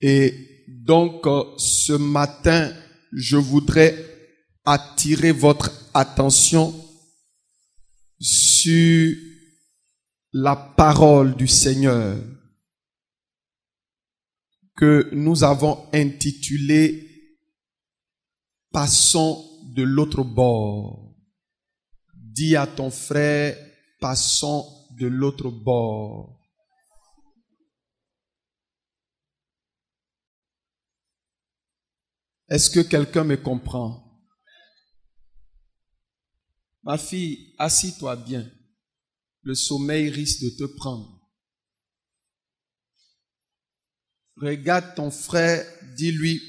Et donc, ce matin, je voudrais attirer votre attention sur la parole du Seigneur que nous avons intitulée « Passons de l'autre bord ». Dis à ton frère « Passons de l'autre bord ». Est-ce que quelqu'un me comprend? Ma fille, assis-toi bien. Le sommeil risque de te prendre. Regarde ton frère, dis-lui,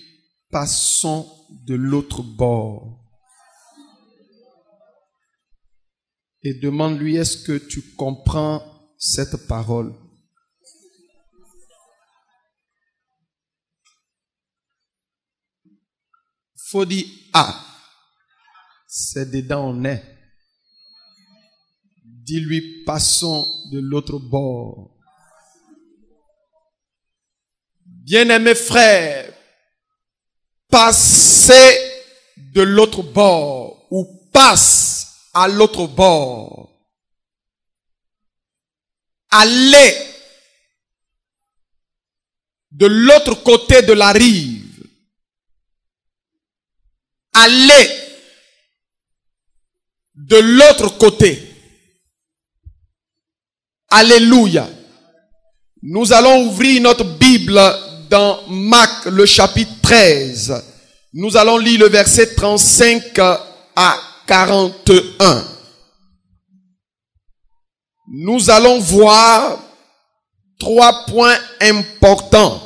passons de l'autre bord. Et demande-lui, est-ce que tu comprends cette parole? Faut dire ah, c'est dedans on est. Dis-lui, passons de l'autre bord. Bien-aimés frères, passez de l'autre bord ou passe à l'autre bord. Allez de l'autre côté de la rive. Allez de l'autre côté. Alléluia. Nous allons ouvrir notre Bible dans Marc, le chapitre 13. Nous allons lire le verset 35 à 41. Nous allons voir 3 points importants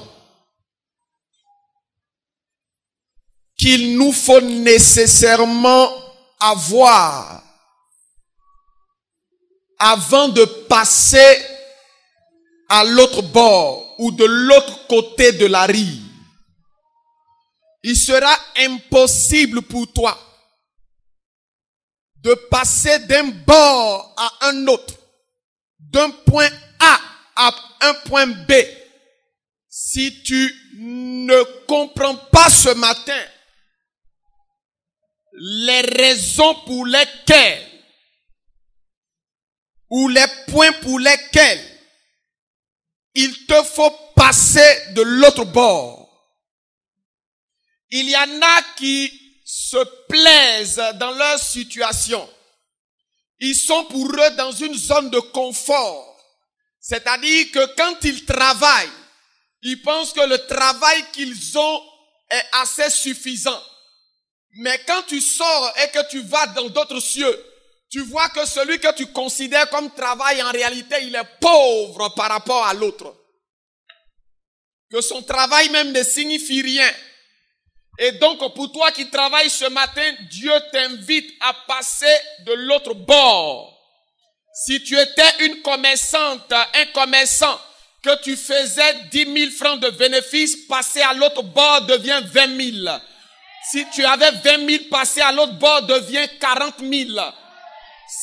qu'il nous faut nécessairement avoir avant de passer à l'autre bord ou de l'autre côté de la rive. Il sera impossible pour toi de passer d'un bord à un autre, d'un point A à un point B, si tu ne comprends pas ce matin les raisons pour lesquelles ou les points pour lesquels il te faut passer de l'autre bord. Il y en a qui se plaisent dans leur situation. Ils sont pour eux dans une zone de confort. C'est-à-dire que quand ils travaillent, ils pensent que le travail qu'ils ont est assez suffisant. Mais quand tu sors et que tu vas dans d'autres cieux, tu vois que celui que tu considères comme travail, en réalité, il est pauvre par rapport à l'autre. Que son travail même ne signifie rien. Et donc, pour toi qui travailles ce matin, Dieu t'invite à passer de l'autre bord. Si tu étais une commerçante, un commerçant, que tu faisais 10 000 francs de bénéfice, passer à l'autre bord devient 20 000. Si tu avais 20 000, passer à l'autre bord devient 40 000.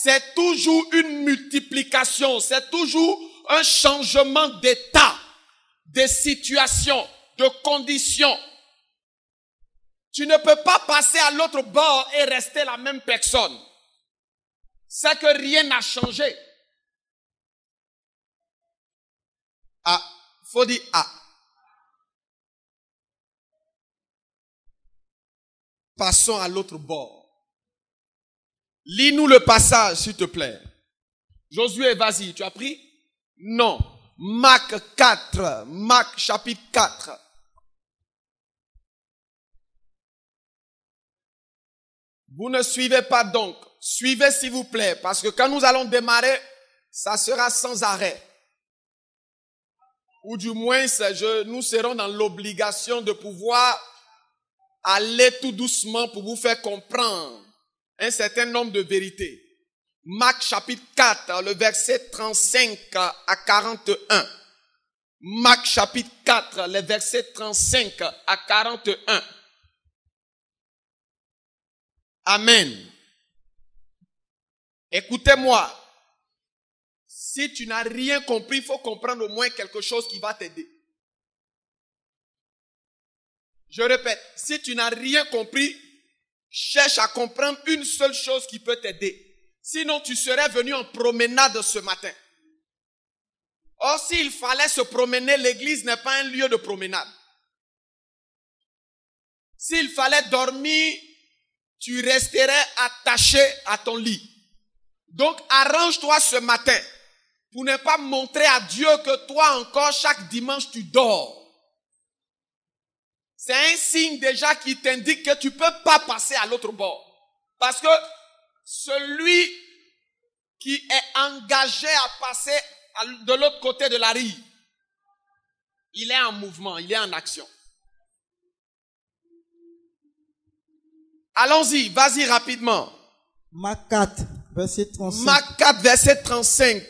C'est toujours une multiplication, c'est toujours un changement d'état, de situation, de conditions. Tu ne peux pas passer à l'autre bord et rester la même personne. C'est que rien n'a changé. Ah, faut dire ah. Passons à l'autre bord. Lis-nous le passage, s'il te plaît. Josué, vas-y, tu as pris? Non. Marc 4, Marc chapitre 4. Vous ne suivez pas donc. Suivez s'il vous plaît, parce que quand nous allons démarrer, ça sera sans arrêt. Ou du moins, nous serons dans l'obligation de pouvoir aller tout doucement pour vous faire comprendre un certain nombre de vérités. Marc chapitre 4, le verset 35 à 41. Marc chapitre 4, le verset 35 à 41. Amen. Écoutez-moi. Si tu n'as rien compris, il faut comprendre au moins quelque chose qui va t'aider. Je répète, si tu n'as rien compris, cherche à comprendre une seule chose qui peut t'aider. Sinon, tu serais venu en promenade ce matin. Or, s'il fallait se promener, l'église n'est pas un lieu de promenade. S'il fallait dormir, tu resterais attaché à ton lit. Donc, arrange-toi ce matin pour ne pas montrer à Dieu que toi encore, chaque dimanche, tu dors. C'est un signe déjà qui t'indique que tu ne peux pas passer à l'autre bord. Parce que celui qui est engagé à passer de l'autre côté de la rive, il est en mouvement, il est en action. Allons-y, vas-y rapidement. Marc 4, verset 35. Marc 4, verset 35.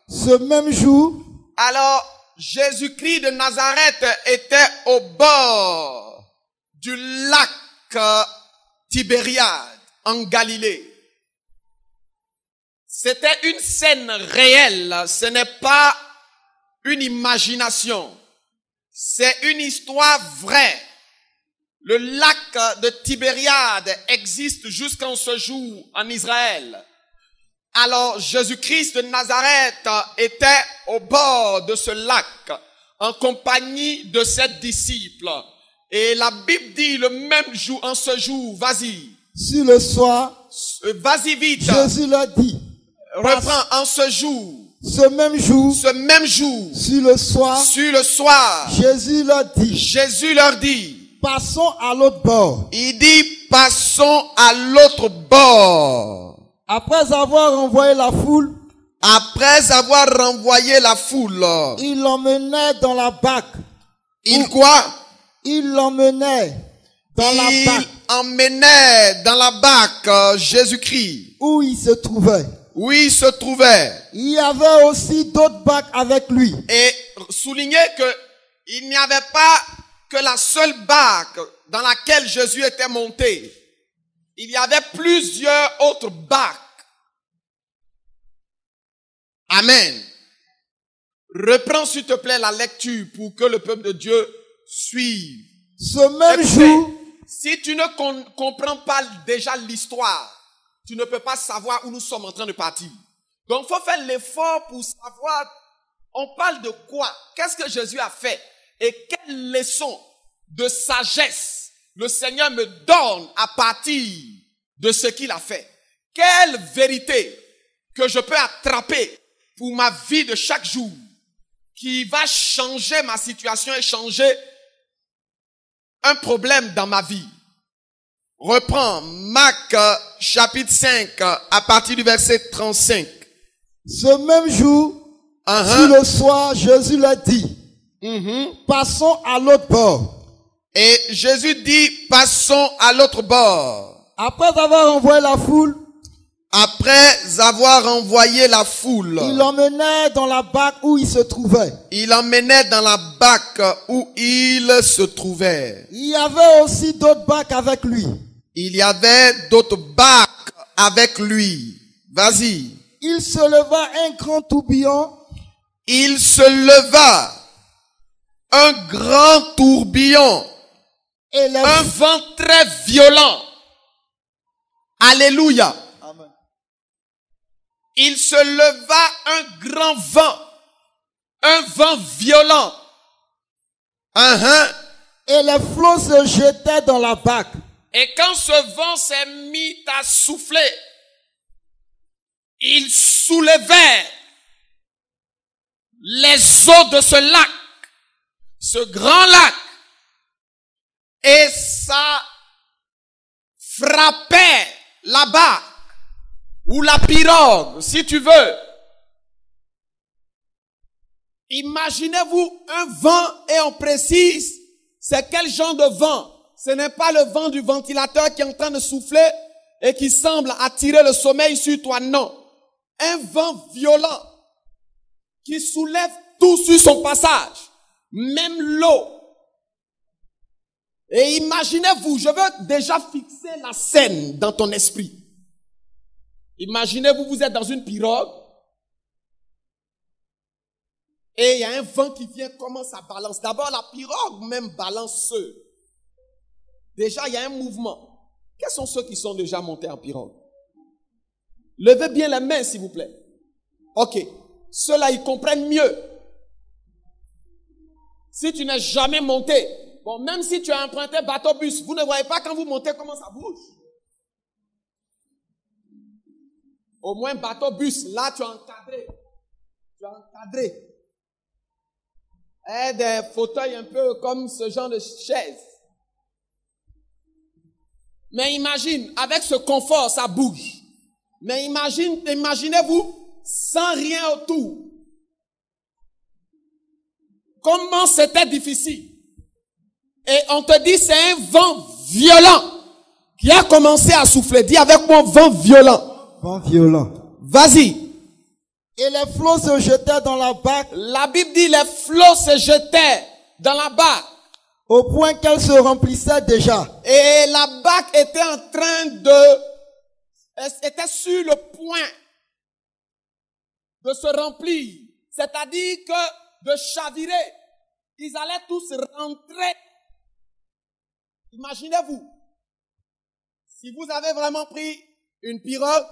Ce même jour, Alors, Jésus-Christ de Nazareth était au bord du lac Tibériade, en Galilée. C'était une scène réelle, ce n'est pas une imagination. C'est une histoire vraie. Le lac de Tibériade existe jusqu'en ce jour en Israël. Alors Jésus-Christ de Nazareth était au bord de ce lac en compagnie de ses disciples. Et la Bible dit le même jour, en ce jour, vas-y. sur le soir, Vas-y vite. Jésus leur dit, Reprends, en ce jour. ce même jour, Sur le soir, Jésus leur dit, Jésus leur dit, passons à l'autre bord. il dit, passons à l'autre bord. Après avoir renvoyé la foule, Il l'emmenait dans la barque. Il quoi? Il l'emmenait dans la barque emmenait dans la barque Jésus-Christ. où il se trouvait. Où il se trouvait. Il y avait aussi d'autres barques avec lui. Et soulignez que il n'y avait pas que la seule barque dans laquelle Jésus était monté. Il y avait plusieurs autres barques. Amen. Reprends s'il te plaît la lecture pour que le peuple de Dieu suive. Ce même jour, si tu ne comprends pas déjà l'histoire, tu ne peux pas savoir où nous sommes en train de partir. Donc il faut faire l'effort pour savoir, on parle de quoi? Qu'est-ce que Jésus a fait? Et quelle leçon de sagesse le Seigneur me donne à partir de ce qu'il a fait? Quelle vérité que je peux attraper pour ma vie de chaque jour qui va changer ma situation et changer un problème dans ma vie. Reprends Marc chapitre 5 à partir du verset 35. Ce même jour, sur le soir, Jésus leur dit, passons à l'autre bord. Et Jésus dit, passons à l'autre bord. Après avoir envoyé la foule, il l'emmenait dans la barque où il se trouvait. Il y avait aussi d'autres barques avec lui. Vas-y. Il se leva un grand tourbillon. Et un vent très violent. Alléluia. Amen. Il se leva un grand vent. Un vent violent. Et les flots se jetaient dans la barque. Et quand ce vent s'est mis à souffler, il soulevait les eaux de ce lac, ce grand lac, et ça frappait la barque ou la pirogue, si tu veux. Imaginez-vous un vent, et on précise, c'est quel genre de vent? Ce n'est pas le vent du ventilateur qui est en train de souffler et qui semble attirer le sommeil sur toi, non. Un vent violent qui soulève tout sur son passage, même l'eau. Et imaginez-vous, je veux déjà fixer la scène dans ton esprit. Imaginez-vous, vous êtes dans une pirogue et il y a un vent qui vient, commence à balancer. D'abord, la pirogue même balance seule. Déjà, il y a un mouvement. Quels sont ceux qui sont déjà montés en pirogue? Levez bien les mains, s'il vous plaît. Ok. Ceux-là, ils comprennent mieux. Si tu n'es jamais monté, bon, même si tu as emprunté bateau-bus, vous ne voyez pas quand vous montez comment ça bouge. Au moins, bateau-bus, là, tu es encadré. Tu es encadré. Et des fauteuils un peu comme ce genre de chaise. Mais imagine, avec ce confort, ça bouge. Mais imaginez-vous, sans rien autour. Comment c'était difficile. Et on te dit, c'est un vent violent qui a commencé à souffler. Dis avec moi, vent violent. Vent violent. Vas-y. Et les flots se jetaient dans la barque. La Bible dit, les flots se jetaient dans la barque. Au point qu'elle se remplissait déjà. Et la barque était en train était sur le point de se remplir. C'est-à-dire que de chavirer. Ils allaient tous rentrer. Imaginez-vous. Si vous avez vraiment pris une pirogue,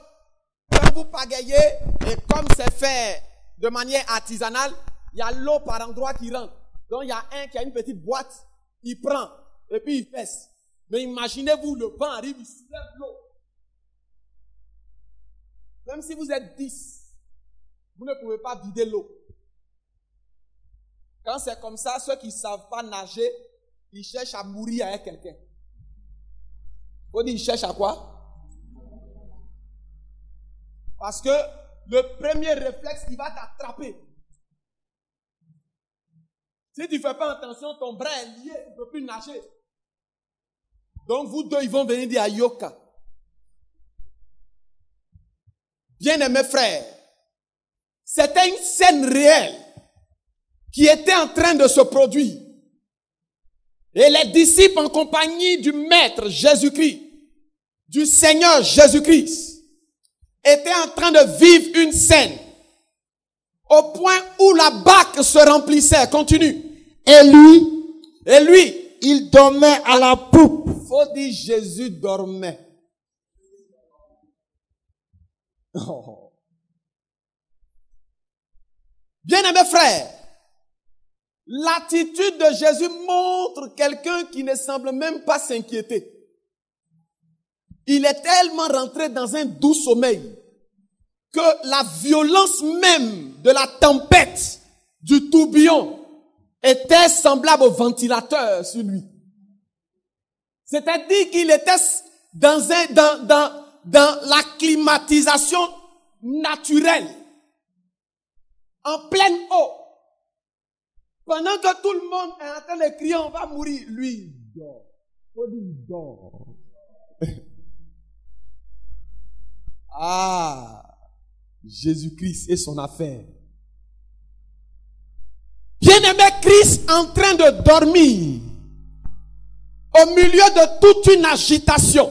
quand vous pagayez, et comme c'est fait de manière artisanale, il y a l'eau par endroit qui rentre. Donc il y a un qui a une petite boîte, il prend, et puis il pèse. Mais imaginez-vous, le vent arrive, il soulève l'eau. Même si vous êtes 10, vous ne pouvez pas vider l'eau. Quand c'est comme ça, ceux qui ne savent pas nager, ils cherchent à mourir avec quelqu'un. On dit, ils cherchent à quoi? Parce que le premier réflexe, il va t'attraper. Si tu ne fais pas attention, ton bras est lié, tu ne peux plus nager. Donc vous deux, ils vont venir dire à Yoka. Bien-aimés frères, c'était une scène réelle qui était en train de se produire. Et les disciples en compagnie du Maître Jésus-Christ, du Seigneur Jésus-Christ, étaient en train de vivre une scène au point où la barque se remplissait. Continue. Et lui, il dormait à la poupe. Faut dire Jésus dormait. Oh. Bien-aimés frères, l'attitude de Jésus montre quelqu'un qui ne semble même pas s'inquiéter. Il est tellement rentré dans un doux sommeil que la violence même de la tempête, du tourbillon, était semblable au ventilateur sur lui. C'est-à-dire qu'il était dans la climatisation naturelle, en pleine eau. Pendant que tout le monde est en train de crier, on va mourir. Lui, il dort. Faut dire, il dort. Ah, Jésus-Christ et son affaire. Bien-aimé Christ en train de dormir, au milieu de toute une agitation,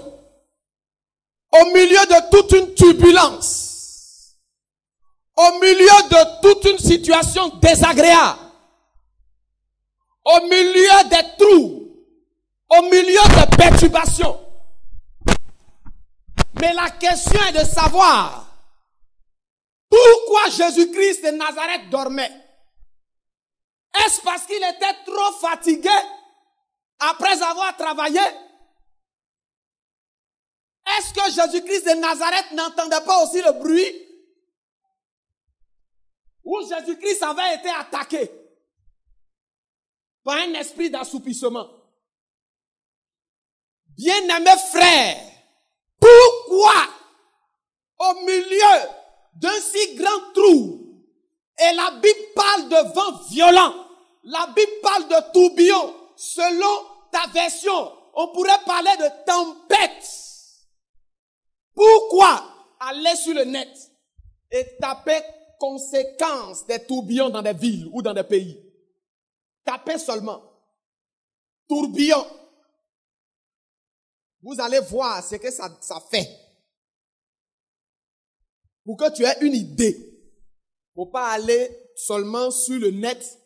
au milieu de toute une turbulence, au milieu de toute une situation désagréable, au milieu des trous, au milieu des perturbations. Mais la question est de savoir pourquoi Jésus-Christ de Nazareth dormait. Est-ce parce qu'il était trop fatigué après avoir travaillé? Est-ce que Jésus-Christ de Nazareth n'entendait pas aussi le bruit? Ou Jésus-Christ avait été attaqué par un esprit d'assoupissement? Bien-aimés frères, pourquoi au milieu d'un si grand trou, et la Bible parle de vent violent, la Bible parle de tourbillon, selon ta version, on pourrait parler de tempête. Pourquoi aller sur le net et taper conséquences des tourbillons dans des villes ou dans des pays? Tapez seulement. Tourbillon. Vous allez voir ce que ça fait. Pour que tu aies une idée. Faut pas aller seulement sur le net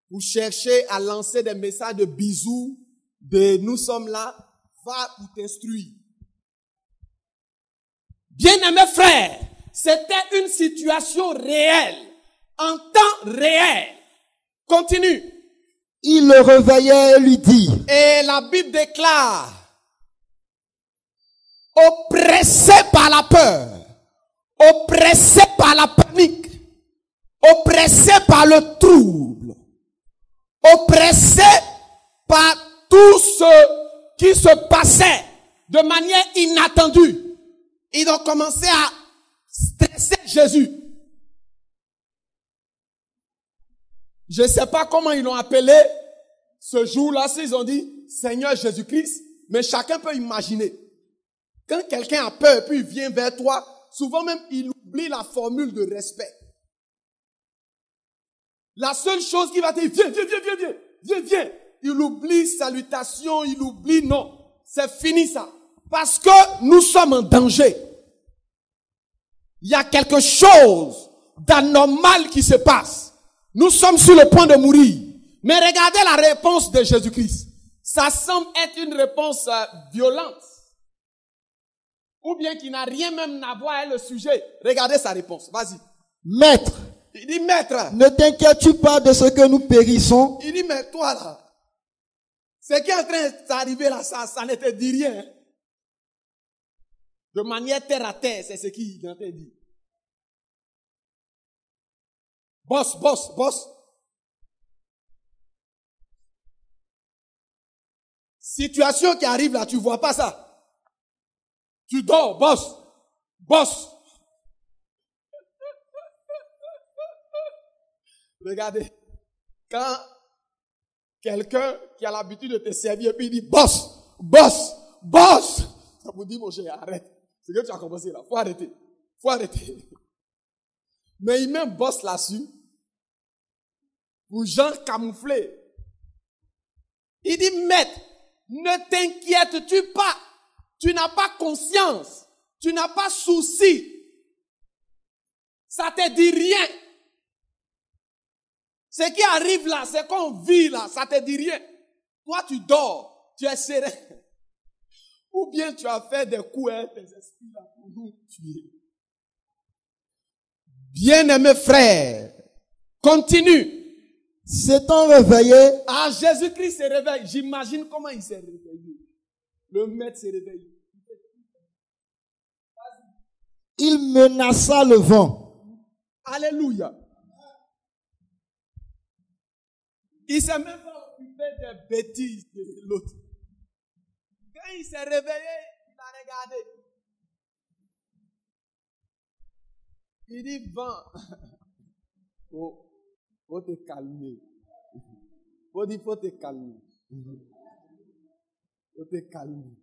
pour chercher à lancer des messages de bisous, de nous sommes là. va pour t'instruire. Bien-aimés frères, c'était une situation réelle, en temps réel. Continue. Il le réveillait et lui dit. Et la Bible déclare, oppressé par la peur, oppressé par la panique, oppressé par le trouble, oppressé par tout ce qui se passait de manière inattendue. Ils ont commencé à stresser Jésus. Je ne sais pas comment ils l'ont appelé ce jour-là, s'ils ont dit Seigneur Jésus-Christ, mais chacun peut imaginer. Quand quelqu'un a peur puis il vient vers toi, souvent même il oublie la formule de respect. La seule chose qu'il va dire, viens. Il oublie salutation, il oublie non. C'est fini ça. Parce que nous sommes en danger. Il y a quelque chose d'anormal qui se passe. Nous sommes sur le point de mourir. Mais regardez la réponse de Jésus-Christ. Ça semble être une réponse violente. Ou bien qui n'a rien même à voir avec le sujet. Regardez sa réponse. Vas-y. Maître. Il dit, maître. Ne t'inquiètes-tu pas de ce que nous périssons? Il dit, mais toi là, ce qui est en train d'arriver là, ça ne te dit rien. De manière terre à terre, c'est ce qu'il est en train de dire. Boss. Situation qui arrive là, tu vois pas ça. Tu dors, boss. Regardez, quand quelqu'un qui a l'habitude de te servir, puis il dit boss, ça vous dit mon cher, arrête. C'est que tu as commencé là, faut arrêter. Mais il met un boss là-dessus, pour gens camouflés. Il dit, maître, ne t'inquiètes-tu pas? Tu n'as pas conscience. Tu n'as pas souci. Ça te dit rien. Ce qui arrive là, ce qu'on vit là, ça te dit rien. Toi, tu dors, tu es serein. Ou bien tu as fait des coups, tes esprits là, pour nous tuer. Bien-aimés frères, continue. S'étant réveillé. Ah, Jésus-Christ se réveille. J'imagine comment il s'est réveillé. Le maître s'est réveillé. Il menaça le vent. Alléluia. Il s'est même pas occupé des bêtises de l'autre. Quand il s'est réveillé, il a regardé. Il dit, vent, faut te calmer. Faut te calmer. Faut te calmer.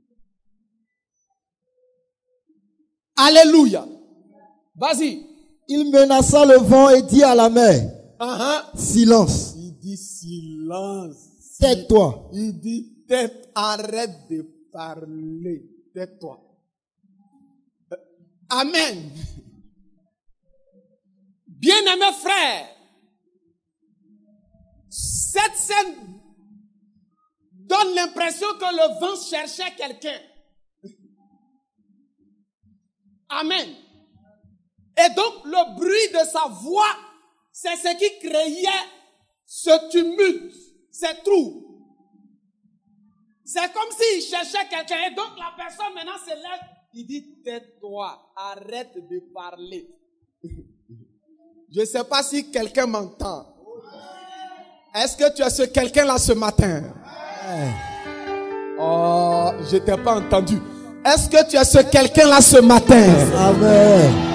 Alléluia. Vas-y. Il menaça le vent et dit à la mer, silence. Il dit silence. Tais-toi. Il dit tête, arrête de parler. Tais-toi. Amen. Bien-aimés frères, cette scène donne l'impression que le vent cherchait quelqu'un. Amen. Et donc, le bruit de sa voix, c'est ce qui créait ce tumulte, ces troubles. C'est comme s'il cherchait quelqu'un. Et donc, la personne maintenant se lève. Il dit, tais-toi, arrête de parler. Je ne sais pas si quelqu'un m'entend. Est-ce que tu es ce quelqu'un-là ce matin? Oh, je t'ai pas entendu. Est-ce que tu es ce quelqu'un-là ce matin? Amen.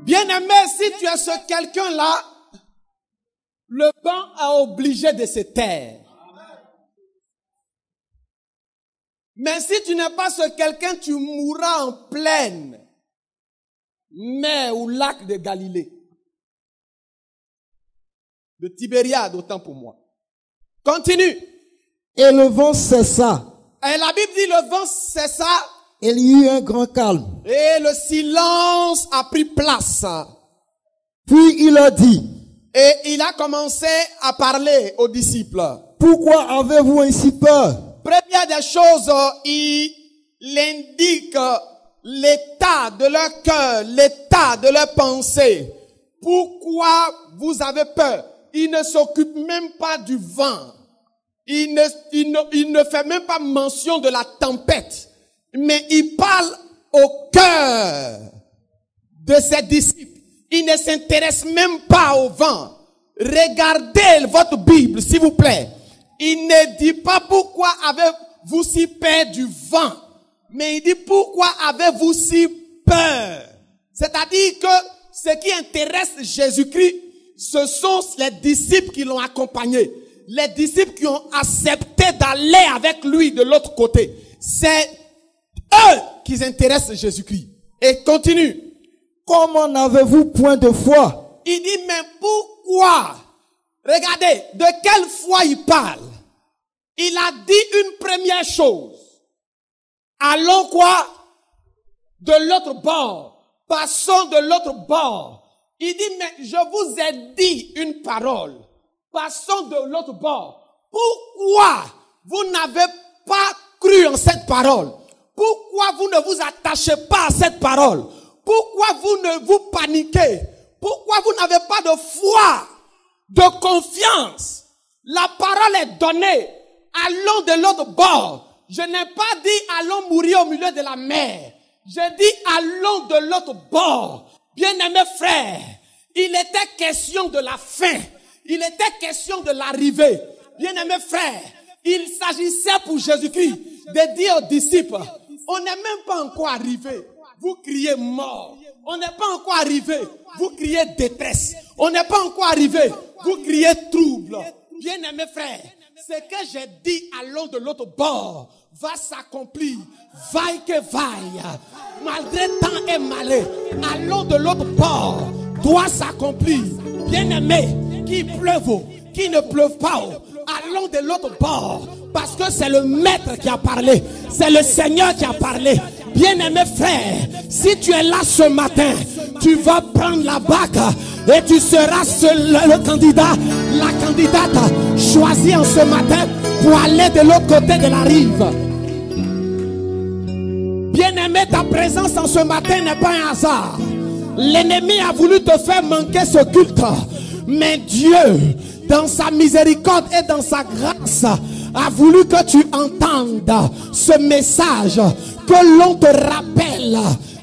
Bien-aimé, si tu es ce quelqu'un-là, le vent a obligé de se taire. Mais si tu n'es pas ce quelqu'un, tu mourras en plaine, mer ou lac de Galilée. De Tibériade, autant pour moi. Continue. Et le vent cessa. Et la Bible dit le vent cessa. Et il y eut un grand calme. Et le silence a pris place. Puis il a dit. Et il a commencé à parler aux disciples. pourquoi avez-vous ainsi peur? Première des choses, il indique l'état de leur cœur, l'état de leur pensée. Pourquoi vous avez peur? Il ne s'occupe même pas du vent. Il ne fait même pas mention de la tempête. Mais il parle au cœur de ses disciples. Il ne s'intéresse même pas au vent. Regardez votre Bible, s'il vous plaît. Il ne dit pas pourquoi avez-vous si peur du vent. Mais il dit pourquoi avez-vous si peur. C'est-à-dire que ce qui intéresse Jésus-Christ, ce sont les disciples qui l'ont accompagné. Les disciples qui ont accepté d'aller avec lui de l'autre côté. C'est eux qui intéressent Jésus-Christ. Et continue. Comment n'avez-vous point de foi? Il dit, mais pourquoi? Regardez, de quelle foi il parle? Il a dit une première chose. Allons quoi? De l'autre bord. Passons de l'autre bord. Il dit, mais je vous ai dit une parole. Passons de l'autre bord. Pourquoi vous n'avez pas cru en cette parole? Pourquoi vous ne vous attachez pas à cette parole? Pourquoi vous ne vous paniquez? Pourquoi vous n'avez pas de foi, de confiance? La parole est donnée. Allons de l'autre bord. Je n'ai pas dit allons mourir au milieu de la mer. J'ai dit allons de l'autre bord. Bien-aimés frères, il était question de la fin. Il était question de l'arrivée. Bien-aimés frères, il s'agissait pour Jésus-Christ de dire aux disciples, on n'est même pas encore arrivé. Vous criez mort. On n'est pas encore arrivé. Vous criez détresse. On n'est pas encore arrivé. Vous criez trouble. Bien-aimés frères, ce que j'ai dit allons de l'autre bord va s'accomplir. Vaille que vaille. Malgré temps et malheur, allons de l'autre bord doit s'accomplir. Bien-aimés, qu'il pleuve, qu'il ne pleuve pas, allons de l'autre bord. Parce que c'est le maître qui a parlé. C'est le Seigneur qui a parlé. Bien-aimé frère, si tu es là ce matin, tu vas prendre la bague et tu seras le candidat, la candidate choisie en ce matin pour aller de l'autre côté de la rive. Bien-aimé, ta présence en ce matin n'est pas un hasard. L'ennemi a voulu te faire manquer ce culte. Mais Dieu, dans sa miséricorde et dans sa grâce, a voulu que tu entendes ce message, que l'on te rappelle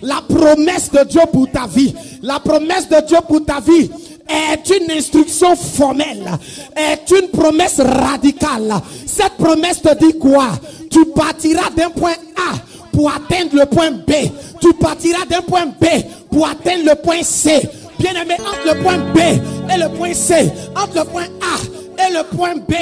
la promesse de Dieu pour ta vie. La promesse de Dieu pour ta vie est une instruction formelle, est une promesse radicale. Cette promesse te dit quoi? Tu partiras d'un point A pour atteindre le point B. Tu partiras d'un point B pour atteindre le point C. Bien aimé, entre le point B et le point C, entre le point A et le point B,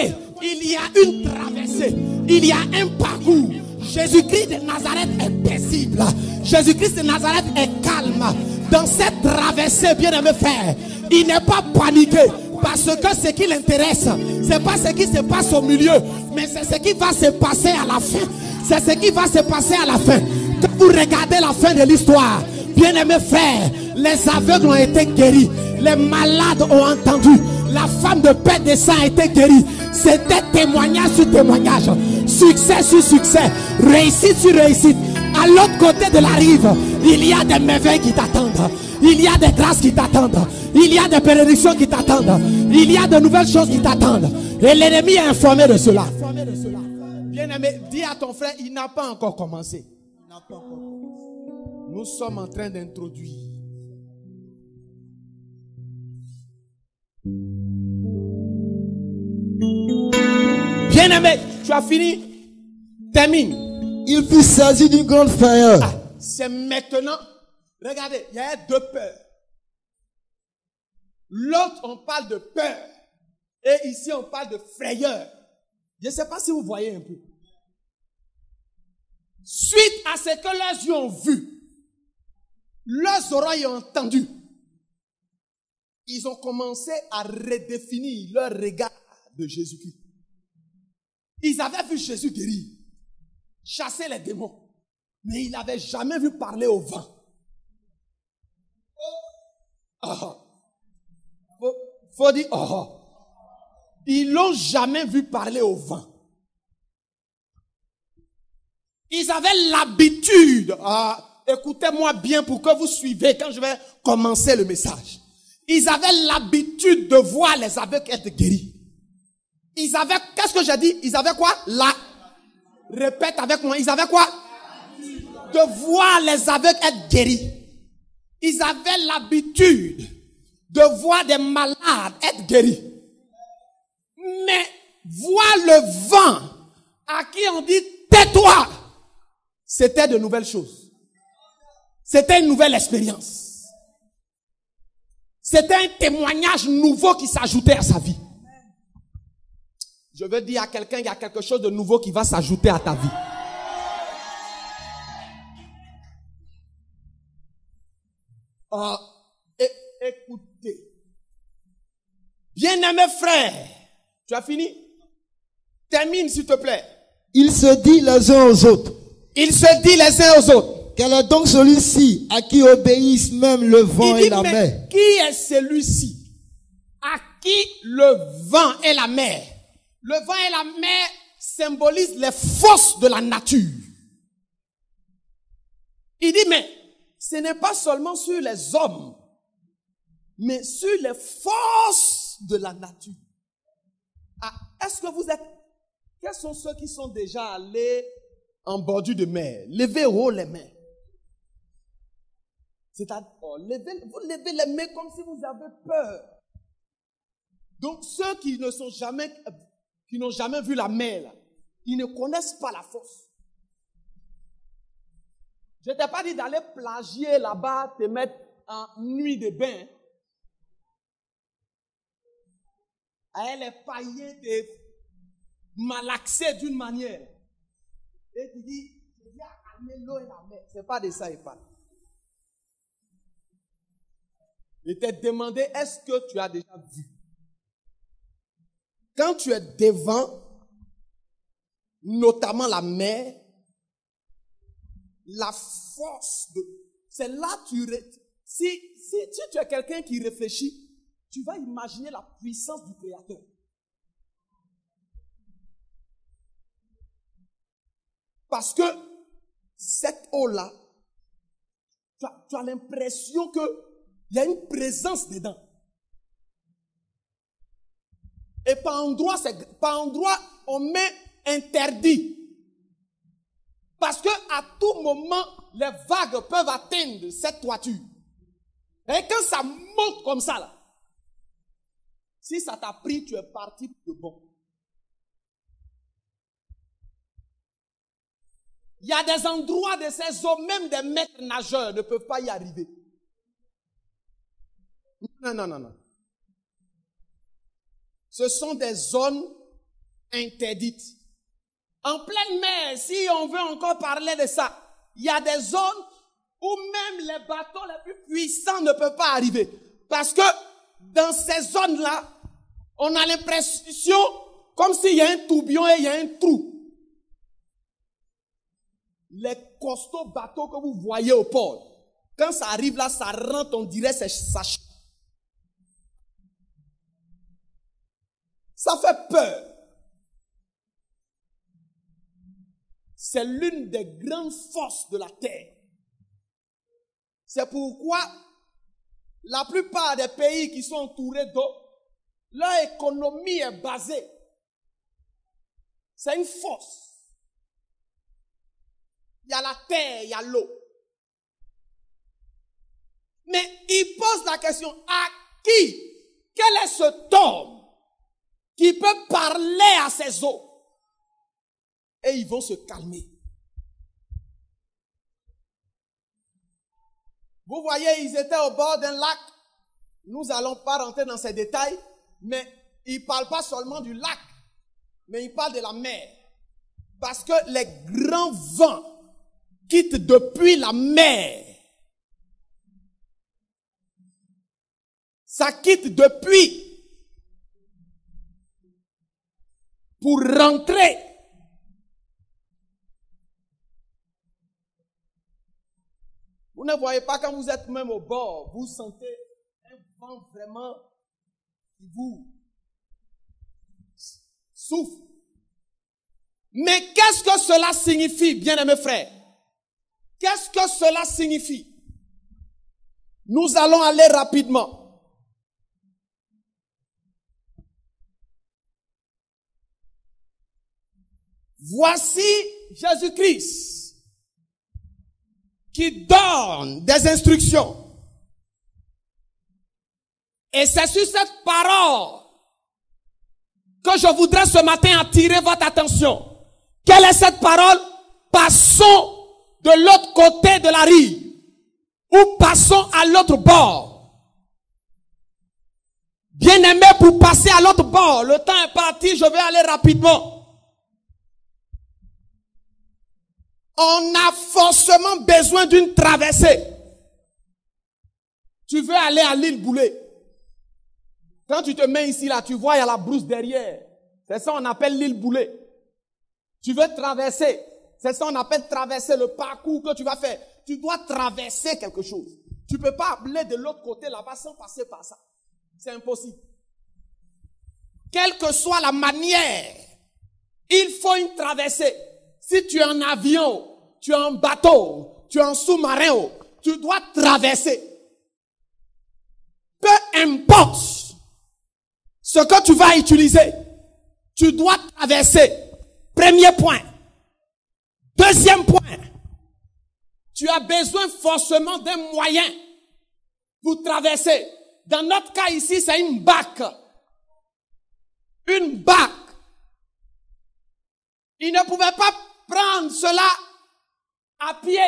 il y a une traversée, il y a un parcours. Jésus-Christ de Nazareth est paisible. Jésus-Christ de Nazareth est calme. Dans cette traversée, bien aimé frère, il n'est pas paniqué. Parce que ce qui l'intéresse, c'est pas ce qui se passe au milieu, mais c'est ce qui va se passer à la fin. C'est ce qui va se passer à la fin. Quand vous regardez la fin de l'histoire, bien aimé frère, les aveugles ont été guéris, les malades ont entendu, la femme de perte de sang a été guérie. C'était témoignage sur témoignage, succès sur succès, réussite sur réussite. À l'autre côté de la rive, il y a des merveilles qui t'attendent, il y a des grâces qui t'attendent, il y a des bénédictions qui t'attendent, il y a de nouvelles choses qui t'attendent. Et l'ennemi est informé de cela. Bien-aimé, dis à ton frère, il n'a pas encore commencé. Nous sommes en train d'introduire. Bien-aimé, tu as fini? Termine. Il fut saisi d'une grande frayeur. Ah, c'est maintenant. Regardez, il y a deux peurs. L'autre, on parle de peur. Et ici, on parle de frayeur. Je ne sais pas si vous voyez un peu. Suite à ce que leurs yeux ont vu, leurs oreilles ont entendu, ils ont commencé à redéfinir leur regard de Jésus-Christ. Ils avaient vu Jésus guérir, chasser les démons, mais ils n'avaient jamais vu parler au vent. Faut dire ils n'ont jamais vu parler au vent. Ils avaient l'habitude, écoutez-moi bien pour que vous suivez quand je vais commencer le message. Ils avaient l'habitude de voir les aveugles être guéris. Ils avaient, qu'est-ce que j'ai dit? Ils avaient quoi? Répète avec moi, ils avaient quoi? De voir les aveugles être guéris. Ils avaient l'habitude de voir des malades être guéris. Mais voir le vent à qui on dit tais-toi, c'était de nouvelles choses. C'était une nouvelle expérience. C'était un témoignage nouveau qui s'ajoutait à sa vie. Je veux dire à quelqu'un, il y a quelque chose de nouveau qui va s'ajouter à ta vie. Écoutez. Bien-aimé frère, tu as fini? Termine s'il te plaît. Ils se disent les uns aux autres. Ils se disent les uns aux autres. Quel est donc celui-ci à qui obéissent même le vent et la mer? Qui est celui-ci à qui le vent et la mer? Le vent et la mer symbolisent les forces de la nature. Il dit, mais ce n'est pas seulement sur les hommes, mais sur les forces de la nature. Est-ce que vous êtes... Quels sont ceux qui sont déjà allés en bordure de mer? Levez haut les mains. C'est-à-dire, vous levez les mains comme si vous avez peur. Donc, ceux qui n'ont jamais vu la mer, là, ils ne connaissent pas la force. Je ne t'ai pas dit d'aller plagier là-bas, te mettre en nuit de bain. Elle est paillée, te malaxer d'une manière. Et tu dis, je viens calmer l'eau et la mer. Ce n'est pas de ça il parle. Il t'a demandé, est-ce que tu as déjà vu? Quand tu es devant, notamment la mer, la force de... C'est là que si tu es quelqu'un qui réfléchit, tu vas imaginer la puissance du Créateur. Parce que cette eau-là, tu as l'impression qu'il y a une présence dedans. Et par endroit, on met interdit. Parce que à tout moment, les vagues peuvent atteindre cette toiture. Et quand ça monte comme ça, là, si ça t'a pris, tu es parti de bon. Il y a des endroits de ces eaux, même des maîtres nageurs ne peuvent pas y arriver. Non. Ce sont des zones interdites. En pleine mer, si on veut encore parler de ça, il y a des zones où même les bateaux les plus puissants ne peuvent pas arriver. Parce que dans ces zones-là, on a l'impression comme s'il y a un tourbillon et il y a un trou. Les costauds bateaux que vous voyez au port, quand ça arrive là, ça rentre, on dirait ça. Ça fait peur. C'est l'une des grandes forces de la terre. C'est pourquoi la plupart des pays qui sont entourés d'eau, leur économie est basée. C'est une force. Il y a la terre, il y a l'eau. Mais il pose la question, à qui? Quel est cet homme qui peut parler à ces eaux? Et ils vont se calmer. Vous voyez, ils étaient au bord d'un lac. Nous n'allons pas rentrer dans ces détails, mais ils ne parlent pas seulement du lac, mais ils parlent de la mer. Parce que les grands vents quittent depuis la mer. Ça quitte depuis pour rentrer. Vous ne voyez pas quand vous êtes même au bord, vous sentez un vent vraiment qui vous... souffre. Mais qu'est-ce que cela signifie, bien-aimés frères? Qu'est-ce que cela signifie? Nous allons aller rapidement. Voici Jésus-Christ qui donne des instructions. Et c'est sur cette parole que je voudrais ce matin attirer votre attention. Quelle est cette parole? Passons de l'autre côté de la rive. Ou passons à l'autre bord. Bien-aimé, pour passer à l'autre bord, le temps est parti, je vais aller rapidement. On a forcément besoin d'une traversée. Tu veux aller à l'île Boulay. Quand tu te mets ici, là, tu vois, il y a la brousse derrière. C'est ça qu'on appelle l'île Boulay. Tu veux traverser. C'est ça qu'on appelle traverser le parcours que tu vas faire. Tu dois traverser quelque chose. Tu ne peux pas aller de l'autre côté là-bas sans passer par ça. C'est impossible. Quelle que soit la manière, il faut une traversée. Si tu es en avion, tu es en bateau, tu es en sous-marin, tu dois traverser. Peu importe ce que tu vas utiliser, tu dois traverser. Premier point. Deuxième point. Tu as besoin forcément d'un moyen pour traverser. Dans notre cas ici, c'est une barque. Une barque. Il ne pouvait pas prendre cela à pied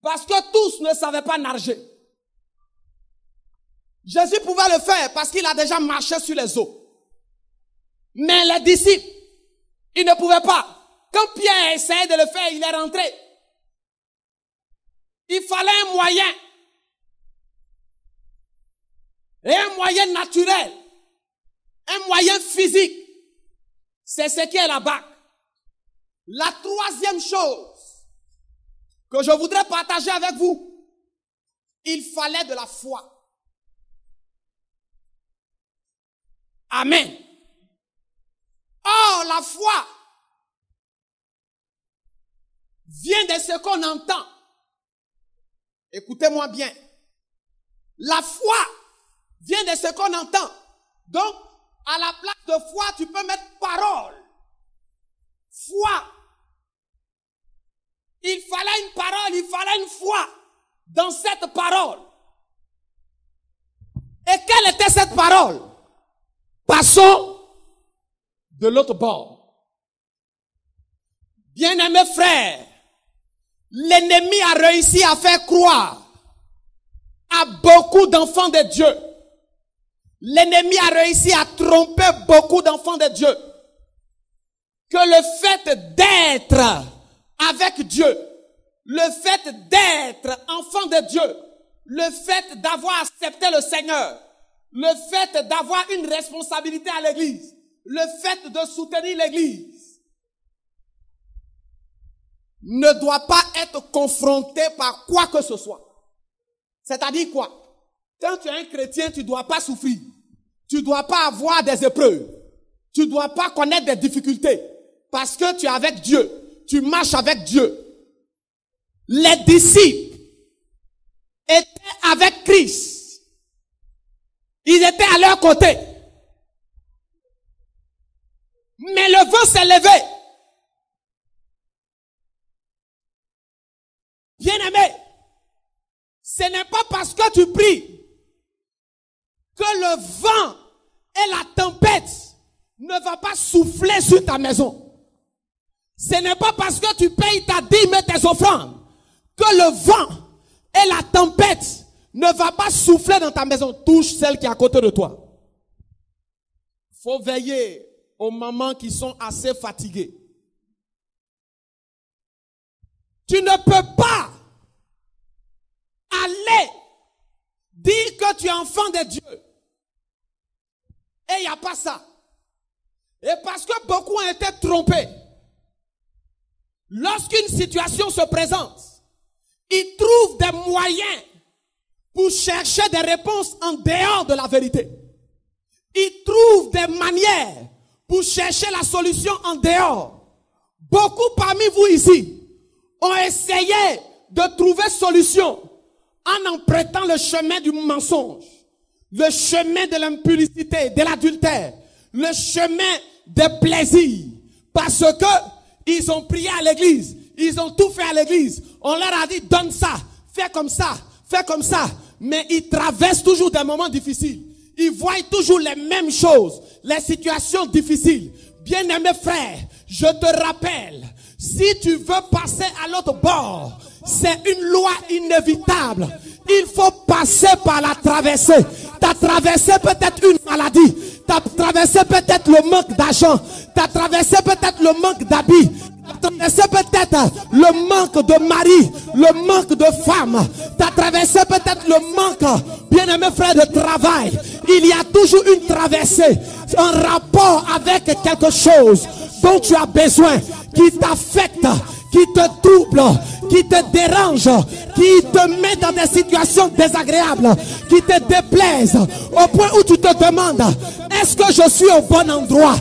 parce que tous ne savaient pas nager. Jésus pouvait le faire parce qu'il a déjà marché sur les eaux. Mais les disciples, ils ne pouvaient pas. Quand Pierre essayait de le faire, il est rentré. Il fallait un moyen. Et un moyen naturel. Un moyen physique. C'est ce qui est la barque. La troisième chose que je voudrais partager avec vous, il fallait de la foi. Amen. Or, la foi vient de ce qu'on entend. Écoutez-moi bien. La foi vient de ce qu'on entend. Donc, à la place de foi, tu peux mettre parole. Foi. Il fallait une parole, il fallait une foi dans cette parole. Et quelle était cette parole? Passons de l'autre bord. Bien-aimés frères, l'ennemi a réussi à faire croire à beaucoup d'enfants de Dieu. L'ennemi a réussi à tromper beaucoup d'enfants de Dieu. Que le fait d'être avec Dieu, le fait d'être enfant de Dieu, le fait d'avoir accepté le Seigneur, le fait d'avoir une responsabilité à l'église, le fait de soutenir l'église, ne doit pas être confronté par quoi que ce soit. C'est-à-dire quoi? Quand tu es un chrétien, tu ne dois pas souffrir. Tu ne dois pas avoir des épreuves. Tu ne dois pas connaître des difficultés. Parce que tu es avec Dieu. Tu marches avec Dieu. Les disciples étaient avec Christ. Ils étaient à leur côté. Mais le vent s'est levé. Bien-aimé, ce n'est pas parce que tu pries que le vent et la tempête ne va pas souffler sur ta maison. Ce n'est pas parce que tu payes ta dîme et tes offrandes que le vent et la tempête ne va pas souffler dans ta maison. Touche celle qui est à côté de toi. Il faut veiller aux mamans qui sont assez fatiguées. Tu ne peux pas aller dire que tu es enfant de Dieu. Et il n'y a pas ça. Et parce que beaucoup ont été trompés, lorsqu'une situation se présente, ils trouvent des moyens pour chercher des réponses en dehors de la vérité. Ils trouvent des manières pour chercher la solution en dehors. Beaucoup parmi vous ici ont essayé de trouver solution en empruntant le chemin du mensonge, le chemin de l'impudicité, de l'adultère, le chemin des plaisirs. Parce que ils ont prié à l'église, ils ont tout fait à l'église. On leur a dit, donne ça, fais comme ça, fais comme ça. Mais ils traversent toujours des moments difficiles. Ils voient toujours les mêmes choses, les situations difficiles. Bien-aimés frères, je te rappelle, si tu veux passer à l'autre bord, c'est une loi inévitable. Il faut passer par la traversée. Tu as traversé peut-être une maladie. Tu as traversé peut-être le manque d'argent. Tu as traversé peut-être le manque d'habits. Tu as traversé peut-être le manque de mari, le manque de femme. Tu as traversé peut-être le manque, bien-aimé frère, de travail. Il y a toujours une traversée, un rapport avec quelque chose dont tu as besoin, qui t'affecte, qui te trouble, qui te dérange, qui te met dans des situations désagréables, qui te déplaisent, au point où tu te demandes, est-ce que je suis au bon endroit?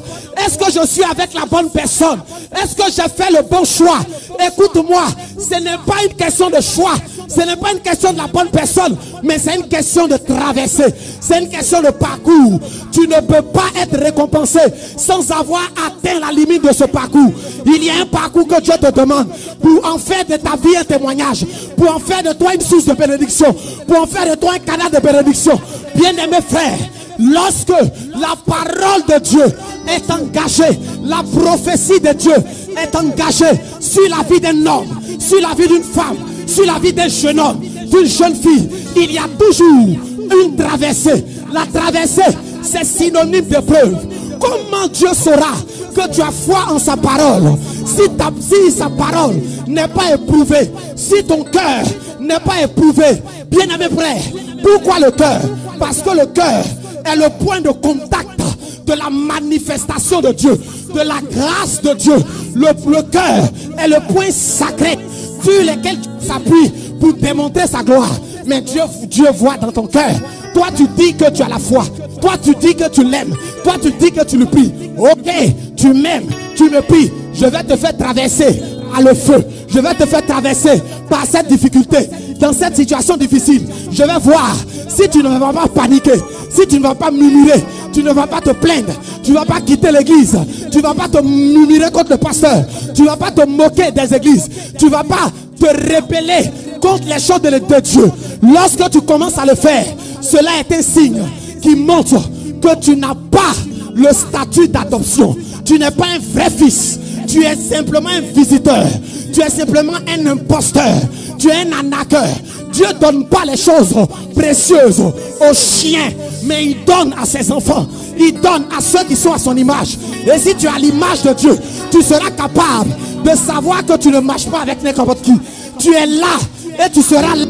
Est-ce que je suis avec la bonne personne? Est-ce que j'ai fait le bon choix? Écoute-moi, ce n'est pas une question de choix, ce n'est pas une question de la bonne personne, mais c'est une question de traversée, c'est une question de parcours. Tu ne peux pas être récompensé sans avoir atteint la limite de ce parcours. Il y a un parcours que Dieu te demande pour en faire de ta vie un témoignage, pour en faire de toi une source de bénédiction, pour en faire de toi un canal de bénédiction. Bien-aimé frère, lorsque la parole de Dieu est engagée, la prophétie de Dieu est engagée sur la vie d'un homme, sur la vie d'une femme, sur la vie d'un jeune homme, d'une jeune fille, il y a toujours une traversée. La traversée, c'est synonyme d'épreuve. Comment Dieu saura que tu as foi en sa parole si sa parole n'est pas éprouvée, si ton cœur n'est pas éprouvé? Bien-aimé frère, pourquoi le cœur? Parce que le cœur est le point de contact de la manifestation de Dieu, de la grâce de Dieu. Le cœur est le point sacré sur lequel tu s'appuies pour démontrer sa gloire. Mais Dieu voit dans ton cœur. Toi tu dis que tu as la foi, toi tu dis que tu l'aimes, toi tu dis que tu le pries. Ok, tu m'aimes, tu me pries. Je vais te faire traverser à le feu, je vais te faire traverser par cette difficulté, dans cette situation difficile. Je vais voir si tu ne vas pas paniquer, si tu ne vas pas murmurer, tu ne vas pas te plaindre, tu ne vas pas quitter l'église, tu ne vas pas te murmurer contre le pasteur, tu ne vas pas te moquer des églises, tu ne vas pas te rebeller contre les choses de Dieu. Lorsque tu commences à le faire, cela est un signe qui montre que tu n'as pas le statut d'adoption. Tu n'es pas un vrai fils, tu es simplement un visiteur, tu es simplement un imposteur, tu es un arnaqueur. Dieu ne donne pas les choses précieuses aux chiens, mais il donne à ses enfants, il donne à ceux qui sont à son image. Et si tu as l'image de Dieu, tu seras capable de savoir que tu ne marches pas avec n'importe qui. Tu es là et tu seras là.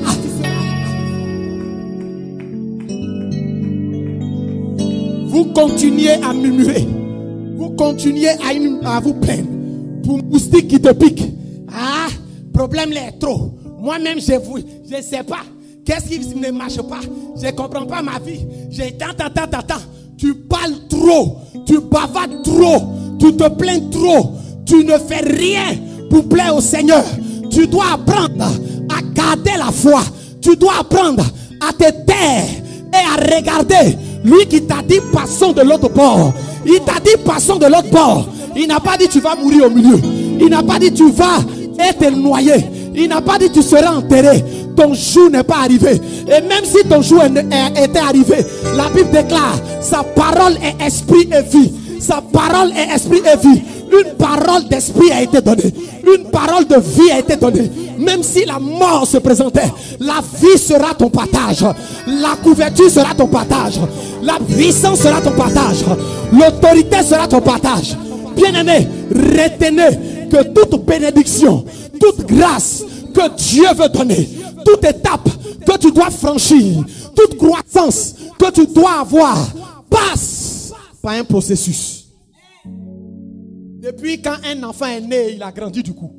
Vous continuez à murmurer, vous continuez à vous plaindre pour moustique qui te pique. Ah, problème là est trop. Moi-même, je ne sais pas. Qu'est-ce qui ne marche pas? Je ne comprends pas ma vie. J'ai tant. Tu parles trop. Tu bavardes trop. Tu te plains trop. Tu ne fais rien pour plaire au Seigneur. Tu dois apprendre à garder la foi. Tu dois apprendre à te taire et à regarder lui qui t'a dit passons de l'autre bord. Il t'a dit passons de l'autre bord. Il n'a pas dit tu vas mourir au milieu. Il n'a pas dit tu vas être noyé. Il n'a pas dit tu seras enterré. Ton jour n'est pas arrivé. Et même si ton jour était arrivé, la Bible déclare sa parole est esprit et vie. Sa parole est esprit et vie. Une parole d'esprit a été donnée. Une parole de vie a été donnée. Même si la mort se présentait, la vie sera ton partage. La couverture sera ton partage. La puissance sera ton partage. L'autorité sera ton partage. Bien-aimé, retenez que toute bénédiction, toute grâce que Dieu veut donner, toute étape que tu dois franchir, toute croissance que tu dois avoir, passe par un processus. Depuis quand un enfant est né, il a grandi du coup.